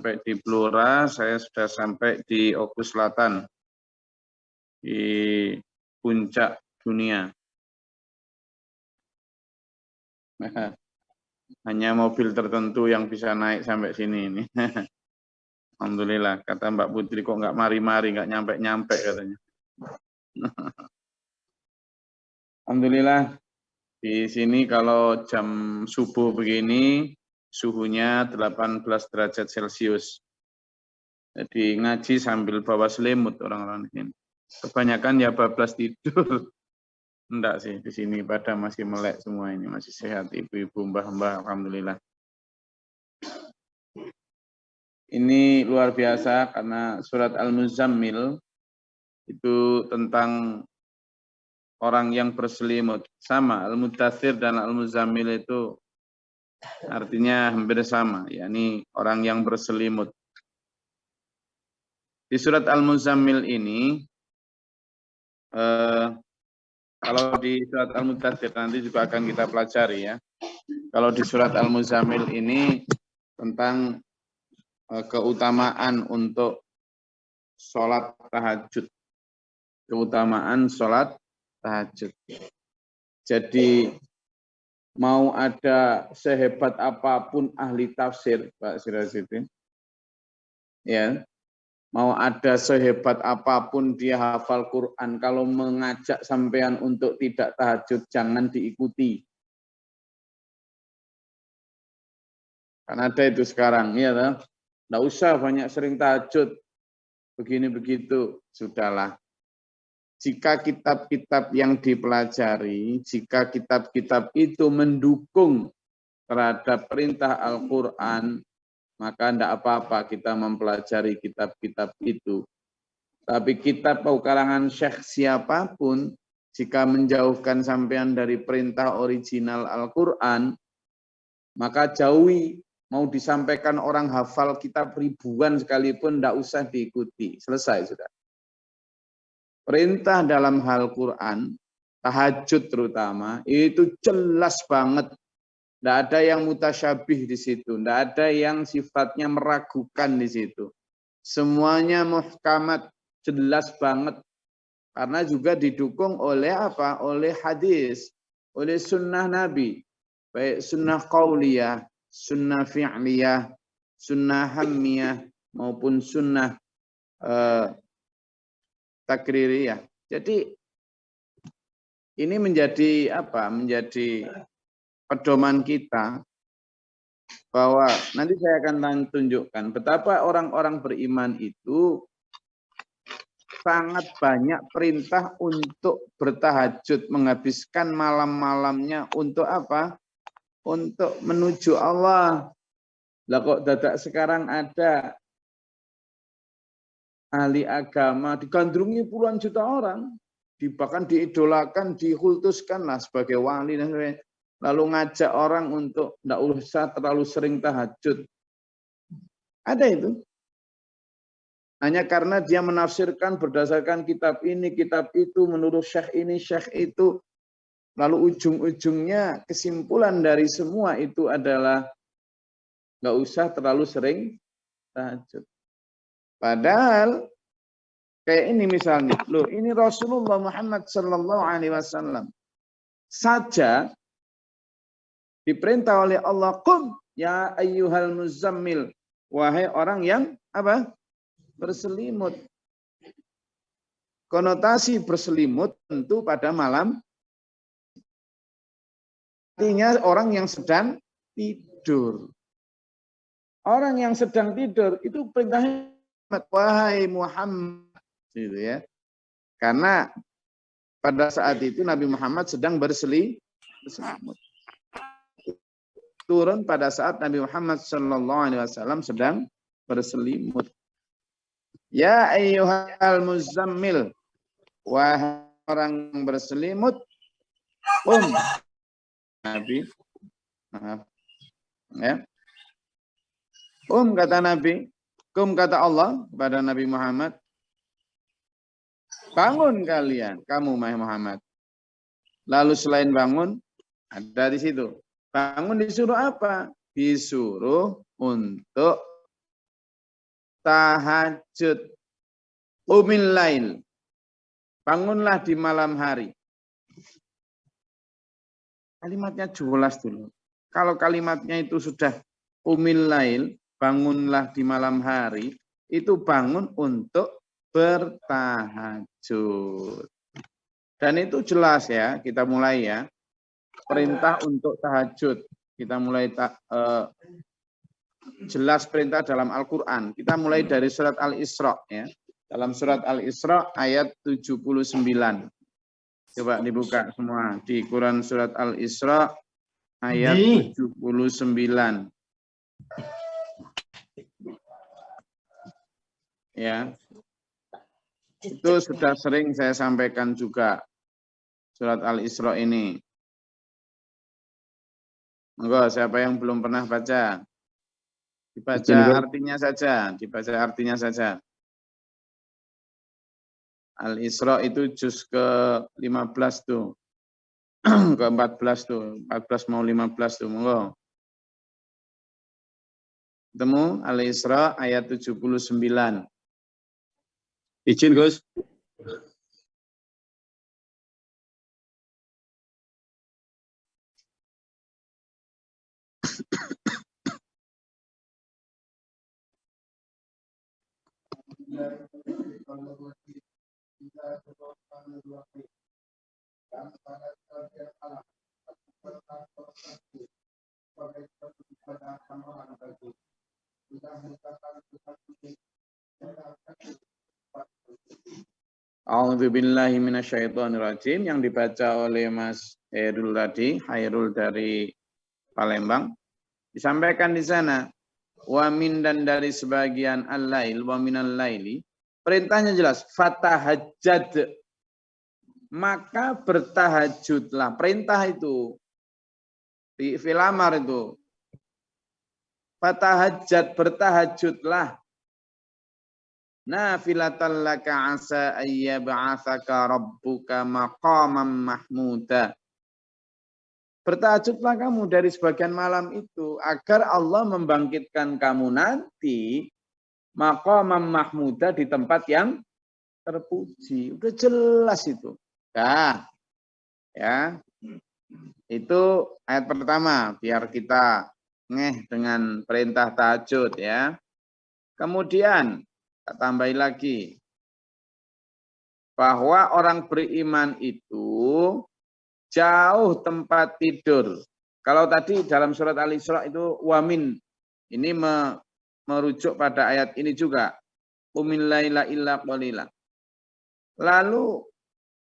Sampai di Blora, saya sudah sampai di Oku Selatan, di puncak dunia. Hanya mobil tertentu yang bisa naik sampai sini ini. Alhamdulillah, kata Mbak Putri kok nggak mari-mari, nggak nyampe-nyampe katanya. Alhamdulillah, di sini kalau jam subuh begini, suhunya 18 derajat Celcius. Jadi ngaji sambil bawa selimut orang-orang di sini. Kebanyakan ya bablas tidur. Enggak sih, di sini pada masih melek semua ini, masih sehat ibu-ibu, mbah-mbah, alhamdulillah. Ini luar biasa karena surat Al-Muzammil itu tentang orang yang berselimut. Sama, Al-Mudaththir dan Al-Muzammil itu artinya hampir sama, yakni orang yang berselimut. Di surat Al-Muzammil ini, kalau di surat Al-Mudaththir nanti juga akan kita pelajari ya. Kalau di surat Al-Muzammil ini tentang keutamaan untuk sholat tahajud. Keutamaan sholat tahajud. Jadi mau ada sehebat apapun ahli tafsir, Pak Sirajuddin, ya, mau ada sehebat apapun dia hafal Quran, kalau mengajak sampean untuk tidak tahajud, jangan diikuti. Karena ada itu sekarang, ya toh. Nggak usah banyak sering tahajud, begini begitu, sudahlah. Jika kitab-kitab yang dipelajari, jika kitab-kitab itu mendukung terhadap perintah Al-Quran, maka tidak apa-apa kita mempelajari kitab-kitab itu. Tapi kitab karangan syekh siapapun, jika menjauhkan sampean dari perintah original Al-Quran, maka jauhi. Mau disampaikan orang hafal kitab ribuan sekalipun, tidak usah diikuti. Selesai sudah. Perintah dalam hal Quran, tahajud terutama, itu jelas banget. Tidak ada yang mutasyabih di situ. Tidak ada yang sifatnya meragukan di situ. Semuanya muhkamat, jelas banget. Karena juga didukung oleh apa? Oleh hadis, oleh sunnah Nabi. Baik sunnah qauliyah, sunnah fi'liyah, sunnah hammiyah, maupun sunnah takririyah. Jadi ini menjadi apa? Menjadi pedoman kita bahwa nanti saya akan tunjukkan betapa orang-orang beriman itu sangat banyak perintah untuk bertahajud, menghabiskan malam-malamnya untuk apa? Untuk menuju Allah. Lah kok dadak sekarang ada ahli agama digandrungi puluhan juta orang, bahkan diidolakan, dikultuskan lah sebagai wali dan sebagainya. Lalu ngajak orang untuk tidak usah terlalu sering tahajud. Ada itu. Hanya karena dia menafsirkan berdasarkan kitab ini, kitab itu, menurut syekh ini, syekh itu. Lalu ujung-ujungnya kesimpulan dari semua itu adalah nggak usah terlalu sering tahajud. Padahal kayak ini misalnya, loh ini Rasulullah Muhammad Sallallahu Alaihi Wasallam saja diperintah oleh Allah, qum ya ayyuhal muzammil, wahai orang yang apa? Berselimut. Konotasi berselimut tentu pada malam. Artinya orang yang sedang tidur. Orang yang sedang tidur itu perintahnya wahai Muhammad, gitu ya. Karena pada saat itu Nabi Muhammad sedang berselimut. Turun pada saat Nabi Muhammad Sallallahu Alaihi Wasallam sedang berselimut. Ya ayyuhal muzammil, wahai orang berselimut, Nabi, maaf, ya. Kata Nabi, kata Allah kepada Nabi Muhammad, bangun kalian, kamu Muhammad. Lalu selain bangun, ada di situ. Bangun disuruh apa? Disuruh untuk tahajud. Qumil lail. Bangunlah di malam hari. Kalimatnya jelas dulu. Kalau kalimatnya itu sudah qumil lail, bangunlah di malam hari, itu bangun untuk bertahajud. Dan itu jelas ya, kita mulai ya. Perintah untuk tahajud. Kita mulai jelas perintah dalam Al-Quran. Kita mulai dari surat Al-Isra ya. Dalam surat Al-Isra ayat 79. Coba dibuka semua di Quran surat Al-Isra ayat 79. Ya. Itu sudah sering saya sampaikan juga surat Al-Isra ini. Monggo, siapa yang belum pernah baca? Dibaca artinya saja, dibaca artinya saja. Al-Isra itu juz ke-15 tuh. Ke-14 tuh, 14 mau 15 tuh, monggo. Ketemu Al-Isra ayat 79. Izin, Gus. A'udzubillahi minasyaitonirrajim yang dibaca oleh Mas Hairul tadi, Hairul dari Palembang. Disampaikan di sana, wa min dan dari sebagian al-lail, wa minal laili. Perintahnya jelas, fatahajjad. Maka bertahajudlah. Perintah itu. Di filamar itu. Fatahajjad, bertahajudlah. Nafilatan laka asa ayyab'atsaka rabbuka maqaman mahmuda. Bertahajudlah kamu dari sebagian malam itu agar Allah membangkitkan kamu nanti maqaman mahmuda di tempat yang terpuji. Udah jelas itu. Nah, ya. Itu ayat pertama biar kita ngeh dengan perintah tahajud ya. Kemudian tambahin lagi bahwa orang beriman itu jauh tempat tidur. Kalau tadi dalam surat Al-Isra itu wamin, ini merujuk pada ayat ini juga. Qumil laila illa qalila. Lalu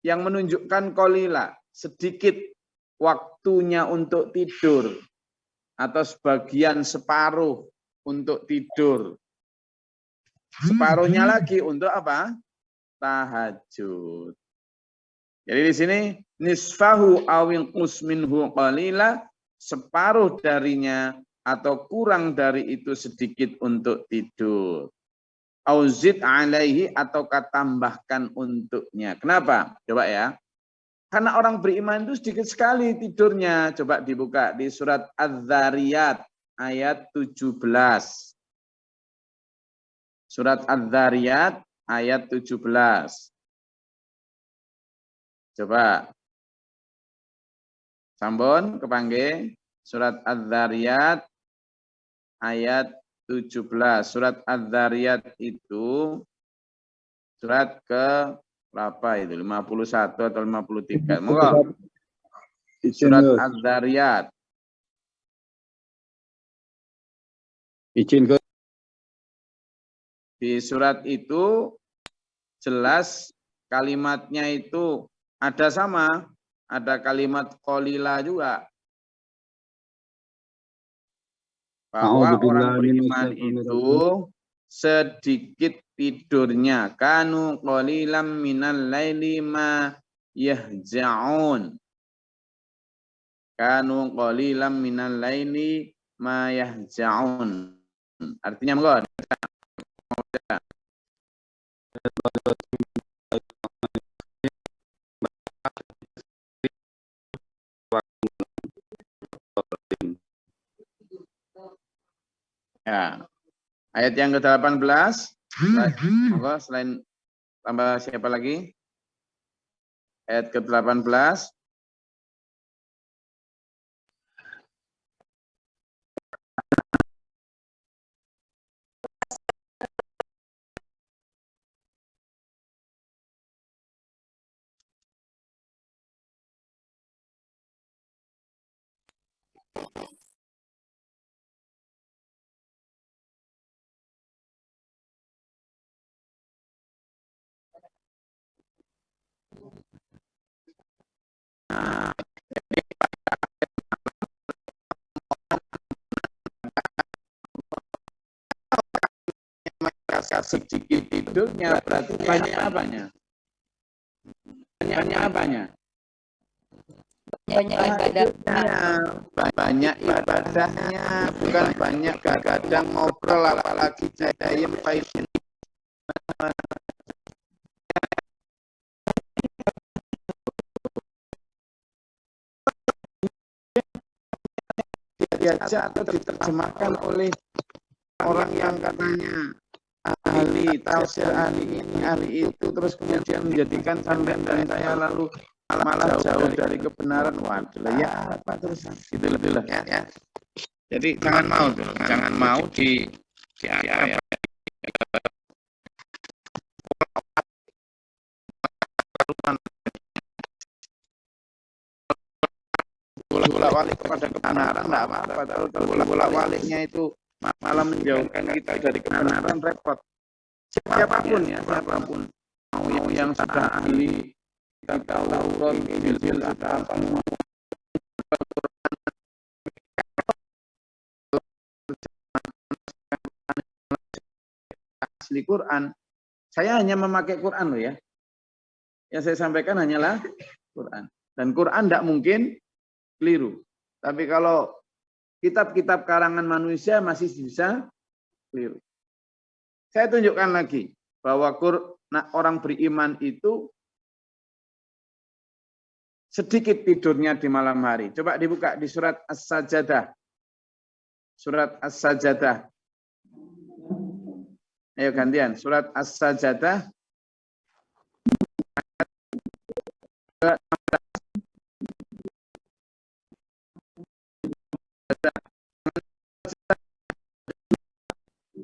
yang menunjukkan qalila, sedikit waktunya untuk tidur atau sebagian separuh untuk tidur. Separuhnya lagi untuk apa? Tahajud. Jadi di sini nisfahu awin minhu qalila, separuh darinya atau kurang dari itu sedikit untuk tidur. Auzid alaihi atau tambahkan untuknya. Kenapa? Coba ya. Karena orang beriman itu sedikit sekali tidurnya. Coba dibuka di surat Az-Zariyat ayat 17. Surat Az-Zariyat ayat 17. Coba. Sampun kepanggih. Surat Az-Zariyat ayat 17. Surat Az-Zariyat itu surat ke berapa itu? 51 atau 53. Monggo. Surat Az-Zariyat. Izin, Gus. Di surat itu jelas kalimatnya itu ada sama, ada kalimat qalila juga. Bahwa orang beriman itu sedikit tidurnya. Kanu qalilan minal laili ma yahja'un. Kanu qalilan minal laili ma yahja'un. Artinya monggo. Ya. Ayat yang ke-18. Monggo selain tambah siapa lagi? Ayat ke-18. Sedikit tidurnya berarti banyak apanya? Banyak apanya? Banyak ibadahnya. Banyak ibadahnya, bukan banyak kadang ngobrol apalagi jadain paisin. Diajak atau diterjemahkan oleh orang yang katanya ahli tafsir, ahli ini, ahli itu, terus kemudian menjadikan sampean dan saya lalu malah jauh dari kebenaran. Waduh, ya apa terus gitu lah ya. Jadi jangan mau di apa bolak-balik kepada kebenaran, enggak apa-apa. Kalau bolak-baliknya itu malah menjauhkan kita dari kebenaran, repot. Siapapun ya, siapapun. Mau yang sudah ahli Taurat, Injil atau apa, asli Quran. Saya hanya memakai Quran loh ya. Yang saya sampaikan hanyalah Quran. Dan Quran tidak mungkin keliru. Tapi kalau kitab-kitab karangan manusia masih bisa keliru. Saya tunjukkan lagi bahwa orang beriman itu sedikit tidurnya di malam hari. Coba dibuka di surat As-Sajdah. Surat As-Sajdah. Ayo gantian. Surat As-Sajdah.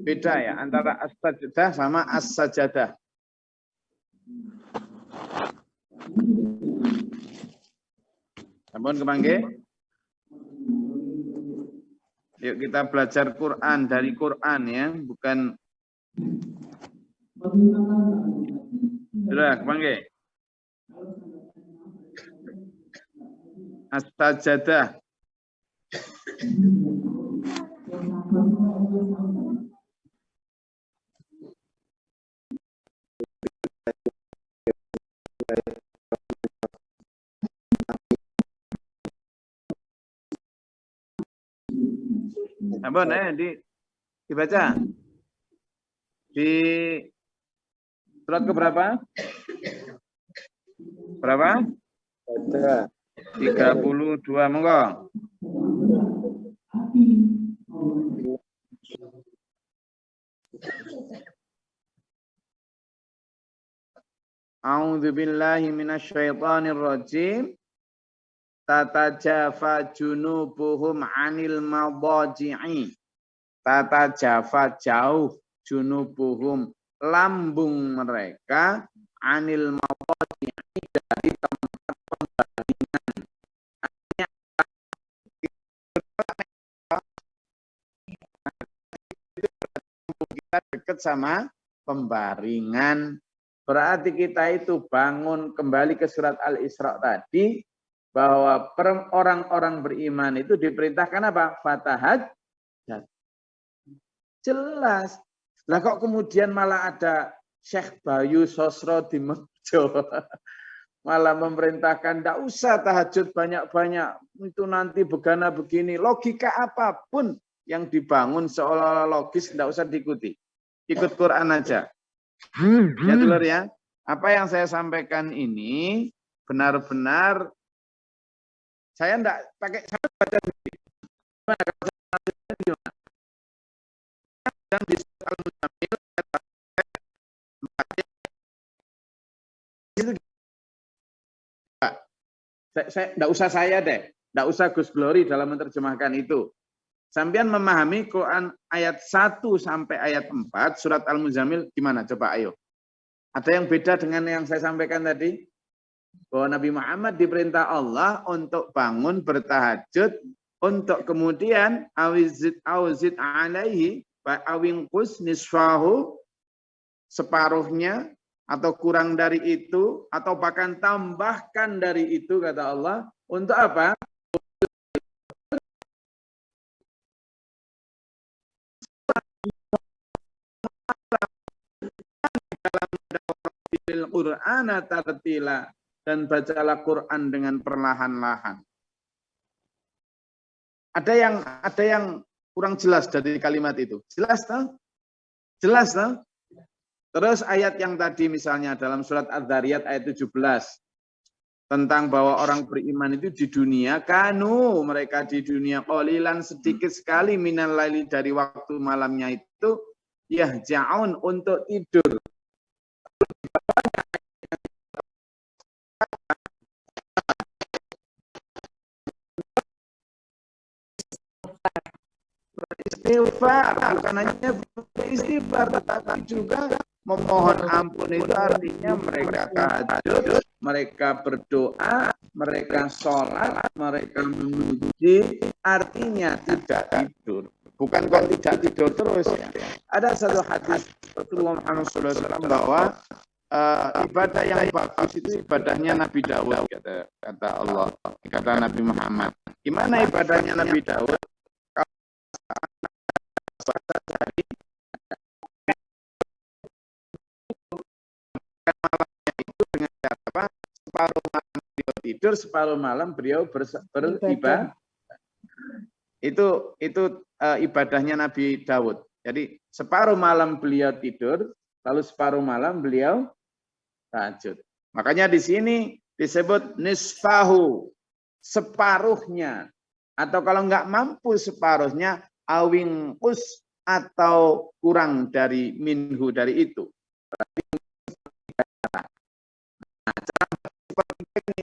Beda ya antara As-Sajdah sama As-Sajadah. Sampun kemangke? Yuk kita belajar Quran dari Quran ya, bukan. Sudah kemangke? As-Sajadah. Sampun dibaca. Di surat keberapa? Berapa? 32, monggo. A'udzu billahi minasyaitonir rajim. Tatajafa junubuhum 'anil madaji'i. Tatajafa jauh junubuhum lambung mereka 'anil madaji'i dari tempat pembaringan. Kita dekat sama pembaringan. Berarti kita itu bangun kembali ke surat Al-Isra tadi, bahwa orang-orang beriman itu diperintahkan apa? Fatahajat. Jelas. Lah kok kemudian malah ada Syekh Bayu Sosro di Mejo malah memerintahkan tidak usah tahajud banyak-banyak, itu nanti begana begini. Logika apapun yang dibangun seolah-olah logis tidak usah diikuti. Ikut Quran aja. Ya dulur ya. Apa yang saya sampaikan ini benar-benar saya enggak pakai saya baca sendiri. Gimana kalau saya gimana? Sedang Al-Muzammil enggak usah saya deh, enggak usah Gus Glory dalam menerjemahkan itu. Sampean memahami Quran ayat 1 sampai ayat 4 surat Al-Muzammil gimana? Coba ayo. Ada yang beda dengan yang saya sampaikan tadi? Bahwa Nabi Muhammad diperintah Allah untuk bangun bertahajud, untuk kemudian awizid alaihi awingkus nisfahu, separuhnya atau kurang dari itu, atau bahkan tambahkan dari itu, kata Allah, untuk apa? Dalam Quran tartila, dan bacalah Quran dengan perlahan-lahan. Ada yang kurang jelas dari kalimat itu. Jelas toh? Jelas toh? Terus ayat yang tadi misalnya dalam surat Adz-Dzariyat ayat 17 tentang bahwa orang beriman itu di dunia mereka di dunia qalilan, sedikit sekali minal laili, dari waktu malamnya itu yahja'un, untuk tidur. Istighfar, bukan hanya istighfar tetapi juga memohon ampun. Itu artinya mereka tahajud, mereka berdoa, mereka sholat, mereka memuji, artinya tidak tidur. Bukan kok tidak tidur terus ya. Ada satu hadis Rasulullah Muhammad SAW bahwa ibadah yang bagus itu ibadahnya Nabi Daud, kata Allah, kata Nabi Muhammad. Gimana ibadahnya Nabi Daud? Separuh malam beliau tidur, separuh malam beliau beribadah. Itu ibadahnya Nabi Daud. Jadi separuh malam beliau tidur, lalu separuh malam beliau tahajud. Makanya di sini disebut nisfahu, separuhnya. Atau kalau nggak mampu separuhnya, awingkus, atau kurang dari minhu, dari itu. Nah, seperti ini,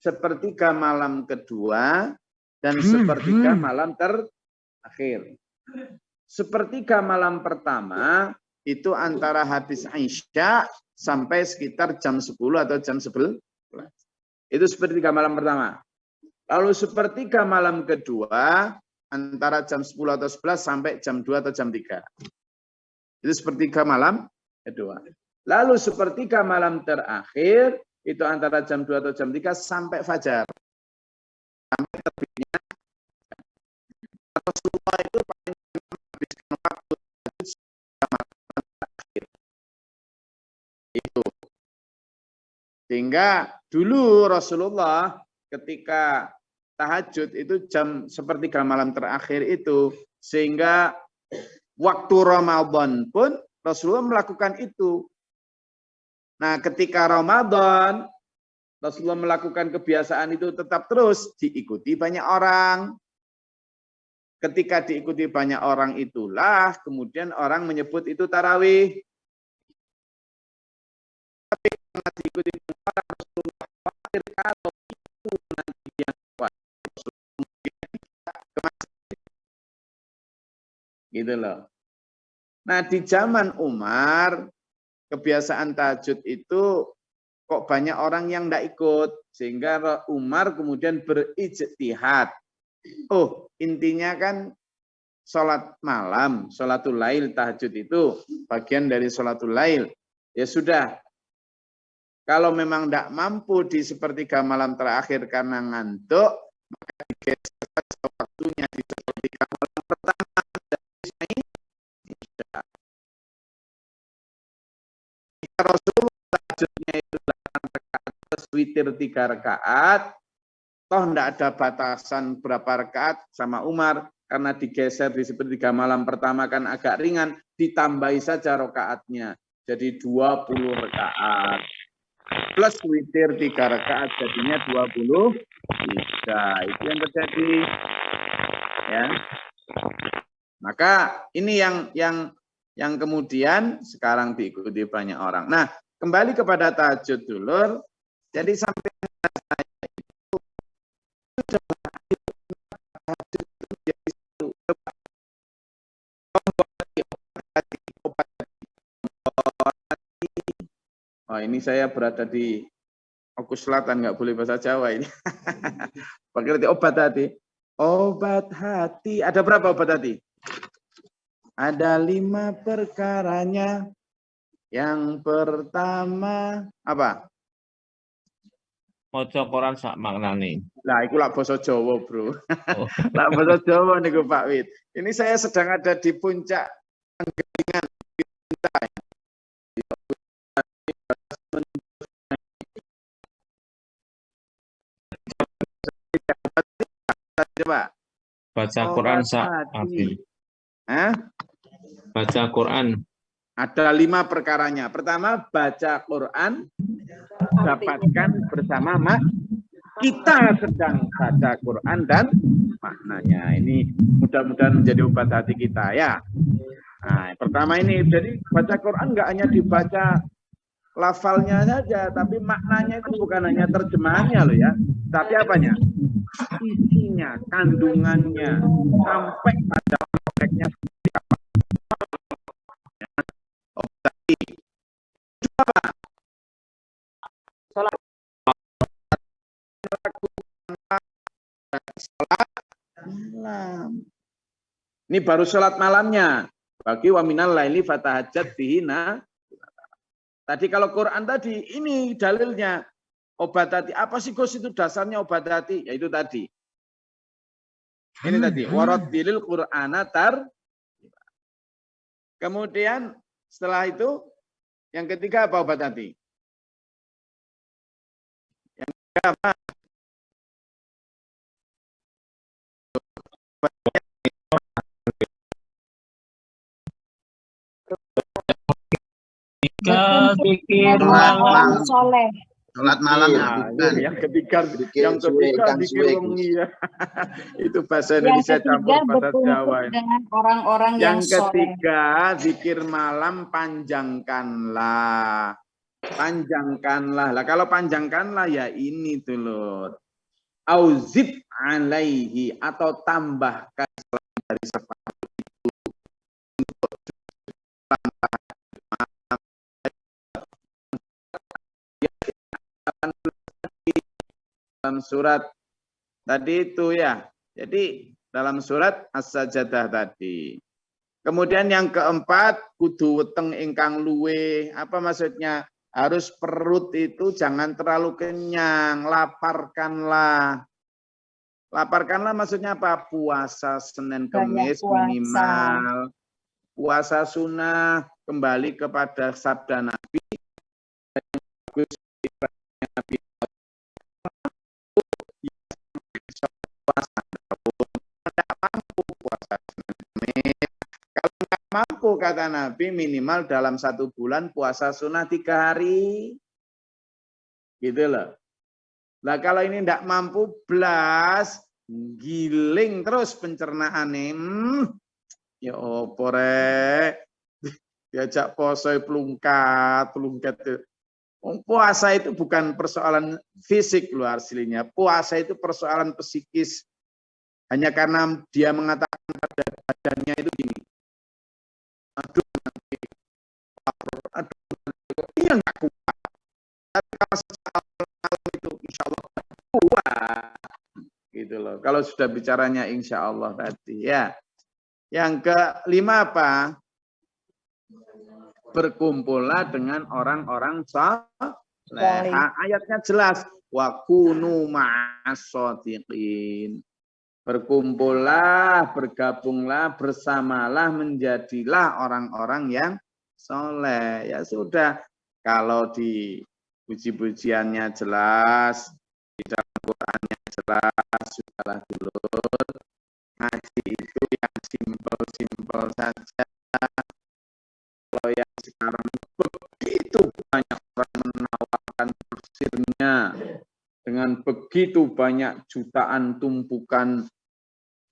sepertiga malam kedua, dan sepertiga malam terakhir. Sepertiga malam pertama itu antara habis Isya sampai sekitar jam 10 atau jam 11. Itu sepertiga malam pertama. Lalu sepertiga malam kedua antara jam 10 atau 11 sampai jam 2 atau jam 3. Itu sepertiga malam kedua. Lalu sepertiga malam terakhir itu antara jam 2 atau jam 3 sampai fajar. Sampai terbitnya Rasulullah itu paling menghabiskan waktu malam terakhir. Itu. Sehingga dulu Rasulullah ketika tahajud itu jam sepertiga malam terakhir itu, sehingga waktu Ramadan pun Rasulullah melakukan itu. Nah, ketika Ramadan Rasulullah melakukan kebiasaan itu tetap terus diikuti banyak orang. Ketika diikuti banyak orang itulah kemudian orang menyebut itu tarawih. Tapi karena diikuti banyak orang, Rasulullah khawatir kalau itu nanti yang gitu loh. Nah, di zaman Umar kebiasaan tahajud itu kok banyak orang yang tidak ikut, sehingga Umar kemudian berijtihad. Oh, intinya kan sholat malam, sholatul lail, tahajud itu bagian dari sholatul lail. Ya sudah, kalau memang tidak mampu di sepertiga malam terakhir karena ngantuk, maka digeser waktunya di sepertiga malam pertama. Rasulullah tahajudnya itu 8 rakaat plus witir 3 rakaat. Toh tidak ada batasan berapa rakaat sama Umar, karena digeser di sepertiga malam pertama kan agak ringan, ditambahi saja rakaatnya jadi 20 rakaat. plus witir 3 rakaat jadinya 23. Itu yang terjadi. Ya. Maka ini yang kemudian sekarang diikuti banyak orang. Nah, kembali kepada tahajud dulur. Jadi sampai oh, ini saya berada di Okus Selatan, nggak boleh bahasa Jawa ini. Pakai obat hati. Obat hati. Ada berapa obat hati? Ada 5 perkaranya. Yang pertama apa? Maca Quran sak maknane. Lah, iku lak basa Jawa, Bro. Oh. Lak basa Jawa niku Pak Wid. Ini saya sedang ada di puncak Anggelingan. Coba. Baca Quran sak hati. Hah? Baca Quran. Ada 5 perkaranya. Pertama, baca Quran, dapatkan bersama mak. Kita sedang baca Quran dan maknanya. Ini mudah-mudahan menjadi obat hati kita ya. Nah, pertama ini, jadi baca Quran nggak hanya dibaca lafalnya saja, tapi maknanya itu bukan hanya terjemahannya loh ya. Tapi apanya? Isinya, kandungannya, sampai pada prakteknya seperti apa. Malam. Ini baru sholat malamnya. Bagi waminal laili fatahajat bihina. Tadi kalau Quran tadi, ini dalilnya. Obat hati. Apa sih Gus itu dasarnya obat hati? Yaitu tadi. Ini tadi. Warattilil Qur'ana tar. Kemudian setelah itu, yang ketiga apa obat hati? Yang ketiga apa? Zikir malam soleh. Sholat malam Iya, bukan. yang ketiga Zikir zikir wengi ya. Itu bahasa Indonesia campur bahasa Jawa. Dengan orang-orang yang soleh. Ketiga, zikir malam panjangkanlah. Panjangkanlah. Lah kalau panjangkanlah ya ini tuh loh. Auzid alaihi atau tambahkan dari seperti itu untuk dalam surat tadi itu ya. Jadi dalam surat As-Sajdah tadi. Kemudian yang keempat, kudu weteng ingkang luwe. Apa maksudnya? Harus perut itu jangan terlalu kenyang, laparkanlah. Laparkanlah maksudnya apa? Puasa Senin Kemis minimal. Puasa sunnah kembali kepada sabda Nabi. Mampu kata Nabi minimal dalam 1 bulan puasa sunnah 3 hari. Gitu loh. Nah kalau ini tidak mampu blas, giling terus pencernaannya. Ya opo rek. Diajak poso pelungkat. Puasa itu bukan persoalan fisik luar aslinya. Puasa itu persoalan psikis. Hanya karena dia mengatakan pada badannya itu gini. Aduh, nanti iya nggak kuat. Tapi kalau secara malam itu insya Allah kuat. Gitu loh. Kalau sudah bicaranya insya Allah tadi ya. Yang kelima apa? Berkumpullah dengan orang-orang saleh. Ayatnya jelas. Wa kunu ma'as-shodiqin. Berkumpullah, bergabunglah, bersamalah, menjadilah orang-orang yang soleh. Ya sudah, kalau di puji-pujiannya jelas, di dalam Qurannya jelas, sudahlah dulu. Ngaji itu yang simpel-simpel saja. Kalau yang sekarang begitu banyak orang menawarkan tafsirnya dengan begitu banyak jutaan tumpukan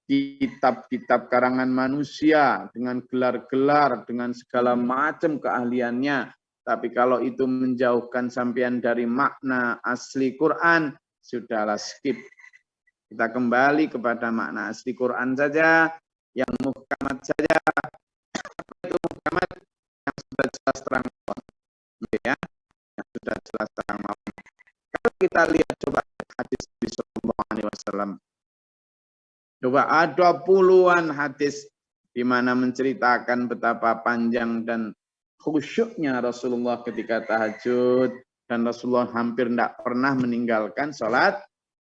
kitab-kitab karangan manusia dengan gelar-gelar, dengan segala macam keahliannya. Tapi kalau itu menjauhkan sampean dari makna asli Quran, sudahlah skip. Kita kembali kepada makna asli Quran saja, yang muhkamat saja. Itu muhkamat yang sudah jelas terang, ya, yang sudah jelas terang. Kalau kita lihat coba hadis Nabi Sallallahu Alaihi Wasallam, coba ada puluhan hadis di mana menceritakan betapa panjang dan khusyuknya Rasulullah ketika tahajud, dan Rasulullah hampir tidak pernah meninggalkan sholat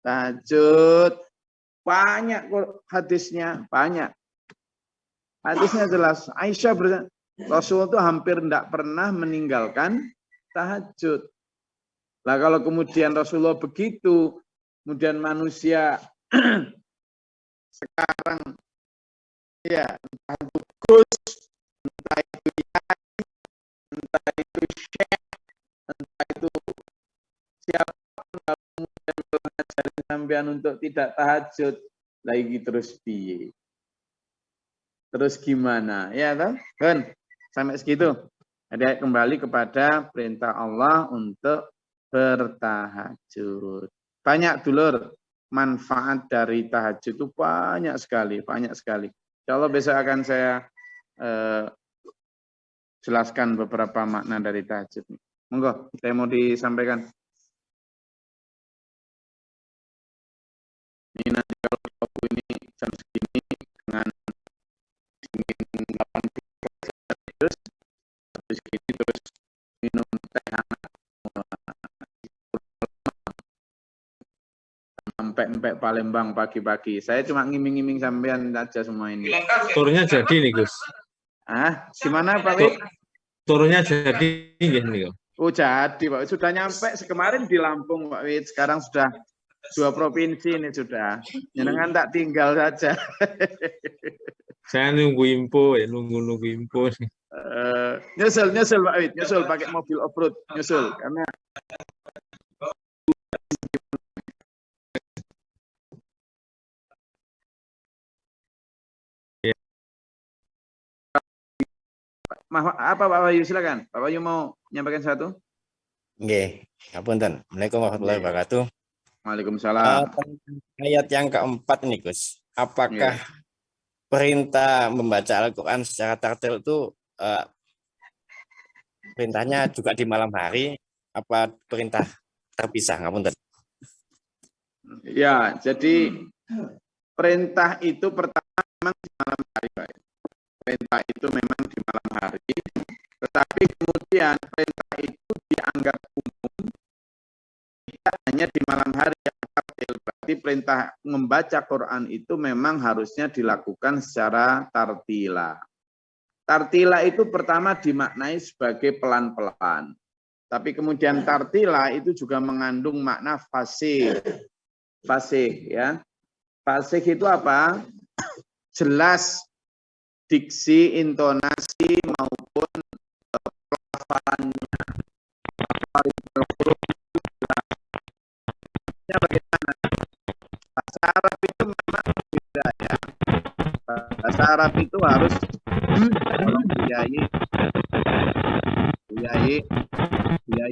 tahajud. Banyak hadisnya, banyak. Hadisnya jelas. Aisyah berkata, Rasulullah itu hampir tidak pernah meninggalkan tahajud. Lah kalau kemudian Rasulullah begitu, kemudian manusia sekarang, ya, entah itu Gus, entah itu Yai, entah itu Syekh, entah itu siapapun, kemudian mengajarin sampean untuk tidak tahajud, lagi terus piye? Terus gimana? Ya kan? Kan sampai segitu. Ada kembali kepada perintah Allah untuk bertahajud. Banyak dulur, manfaat dari tahajud itu banyak sekali, banyak sekali. Insyaallah besok akan saya jelaskan beberapa makna dari tahajud. Monggo, saya mau disampaikan. Ini nanti kalau waktu ini jam segini dengan dingin 8 terus habis gini terus minum teh hangat sampai Palembang pagi-pagi. Saya cuma ngiming-ngiming sampean aja semua ini. Turunnya jadi nih Gus. Ah, gimana Pak Wik? Turunnya jadi nih. Oh jadi Pak, sudah nyampe kemarin di Lampung Pak Wik. Sekarang sudah 2 provinsi ini sudah. Jenengan tak tinggal saja. Saya nunggu info ya, nunggu info. Nyusul Pak Wik, nyusul pakai mobil off-road, nyusul karena apa Pak Wahyu, silakan. Pak Wahyu mau menyampaikan satu? Nggih, ngapunten. Assalamualaikum warahmatullahi wabarakatuh. Waalaikumsalam. Ayat yang keempat nih, Gus. Apakah perintah membaca Al-Quran secara tartil itu perintahnya juga di malam hari? Apa perintah terpisah? Ngapunten. Ya, jadi perintah itu pertama memang di malam hari, Pak. Perintah itu memang di malam hari, tetapi kemudian perintah itu dianggap umum tidak hanya di malam hari. Berarti perintah membaca Quran itu memang harusnya dilakukan secara tartila. Tartila itu pertama dimaknai sebagai pelan-pelan. Tapi kemudian tartila itu juga mengandung makna fasih. Fasih ya. Fasih itu apa? Jelas diksi, intonasi maupun pelafalannya. Bagaimana? Bahasa Arab itu memang beda ya. Bahasa Arab itu harus tolong Buyai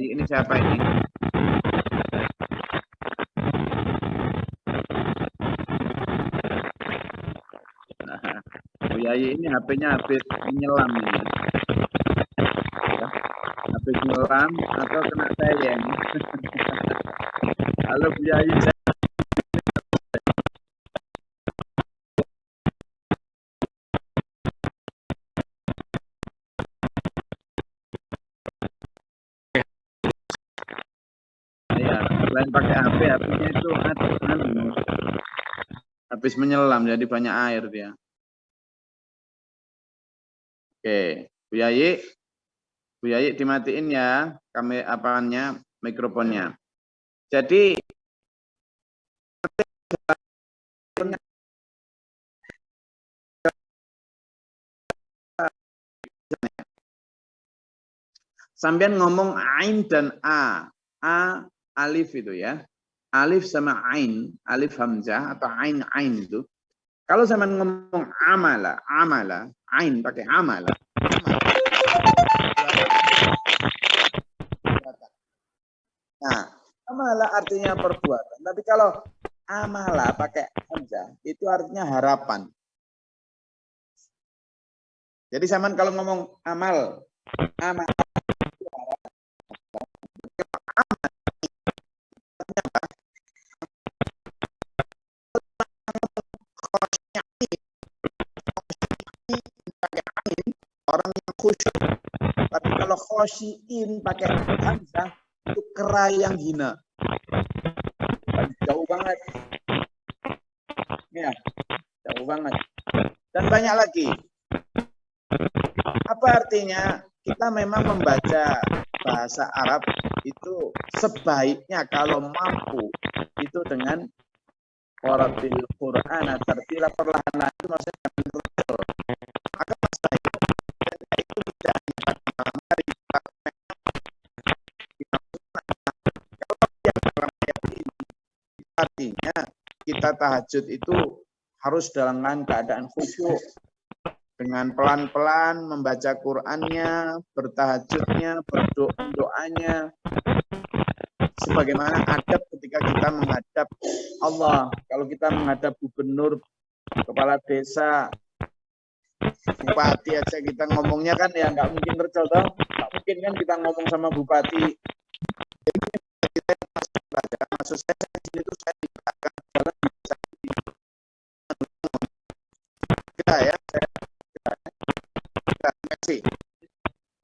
ini siapa ini? Nah, Buyai ini HP-nya habis menyelam ini. Ya, habis nyelam atau kena tayang. Halo Buyai. Selain pakai HP, HP-nya itu habis menyelam, jadi banyak air dia. Oke, Bu Yayi dimatiin ya, apanya mikrofonnya. Jadi sampean ngomong ain dan a alif itu ya. Alif sama ain, alif hamzah atau ain itu. Kalau sama ngomong amala, ain pakai amala. Nah, amala artinya perbuatan. Tapi kalau amala pakai hamzah itu artinya harapan. Jadi zaman kalau ngomong amal orang yang khusyuk. Tapi kalau khosyiin pakai hamzah itu kera yang hina. Jauh banget. Ya, jauh banget. Dan banyak lagi. Apa artinya? Kita memang membaca bahasa Arab itu sebaiknya kalau mampu itu dengan waratil Quran tartila perlahan-lahan itu maksudnya betul. Maka masalah itu tidak hari artinya kita tahajud itu harus dalam keadaan khusyuk. Dengan pelan-pelan membaca Qur'annya, bertahajudnya, berdoanya, sebagaimana adab ketika kita menghadap Allah. Kalau kita menghadap gubernur, kepala desa, bupati aja kita ngomongnya kan ya nggak mungkin terjal toh. Nggak mungkin kan kita ngomong sama bupati. Jadi kita maksud saya di sini tuh saya dikatakan dalam kita ya.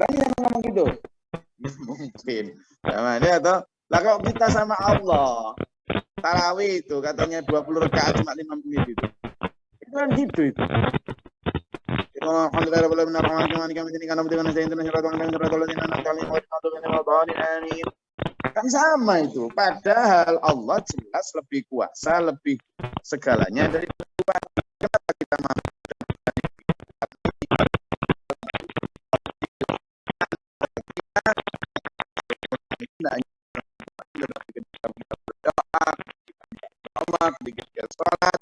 Kan yang ngomong gitu mungkin sama dia atau lah kalau kita sama Allah tarawih itu katanya 20 rakaat cuma 5 menit itu kan gitu itu kan sama itu padahal Allah jelas lebih kuasa lebih segalanya dari kenapa kita mau Allah ketika sholat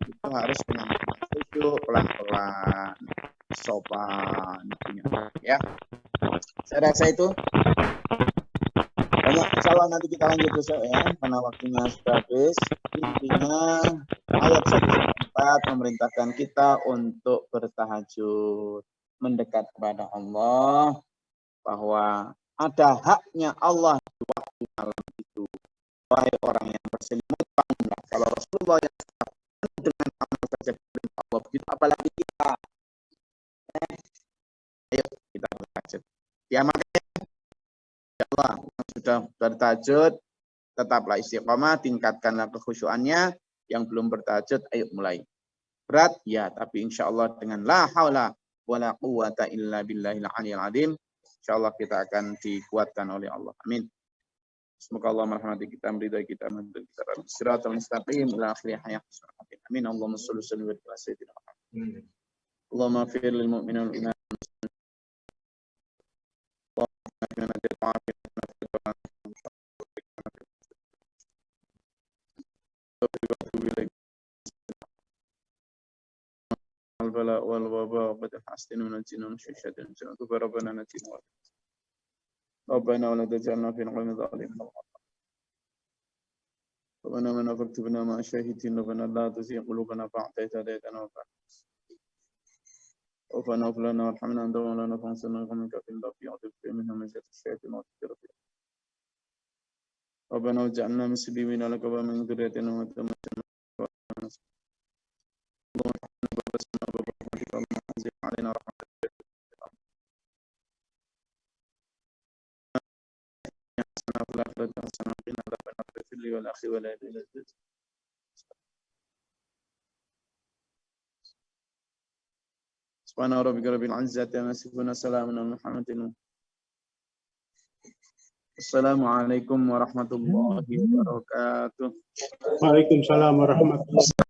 itu harus dengan khusyuk pelan-pelan sopan ya. Saya rasa itu banyak. Insyaallah nanti kita lanjut besok ya karena waktunya sudah habis. Intinya ayat 1-4 memerintahkan kita untuk bertahajud mendekat kepada Allah, bahwa ada haknya Allah di waktu malam itu. Wahai orang yang berselimut, bangunlah. Kalau Rasulullah yang dengan amal saja Allah begitu, apalagi kita. Ayo kita bertahajud. Ya makanya ya Allah yang sudah bertahajud tetaplah istiqamah, tingkatkanlah kekhusyuannya. Yang belum bertahajud, ayo mulai. Berat ya, tapi insya Allah dengan la haula wala quwata illa billahil aliyil azim, insya Allah kita akan dikuatkan oleh Allah. Amin. Semoga Allah merahmati kita, meridai kita, menuntun kita dalam siratal mustaqim ila akhir hayat. Amin. Allahumma shalli wa sallim ala sayyidina Muhammad. Allahumma ighfir lil mu'minina wal mu'minat. البلاء والوباء وبدل حسن ونجينا من شر ربنا نجينا ربنا ولا تجعلنا في القوم الظالمين ربنا من اكتبنا مع الشاهدين ربنا لا تزغ قلوبنا بعد إذ هديتنا وهب لنا وارحمنا أنت مولانا فانصرنا على القوم الكافرين في منهم من الشياطين والتجرب ربنا واجعلنا مسلمين لك ومن ذريتنا اللهم علينا رحمتك سبحان ربك رب العزة عما يصفون سلام على المرسلين السلام عليكم ورحمة الله وبركاته. Waalaikumsalam warahmatullahi wabarakatuh.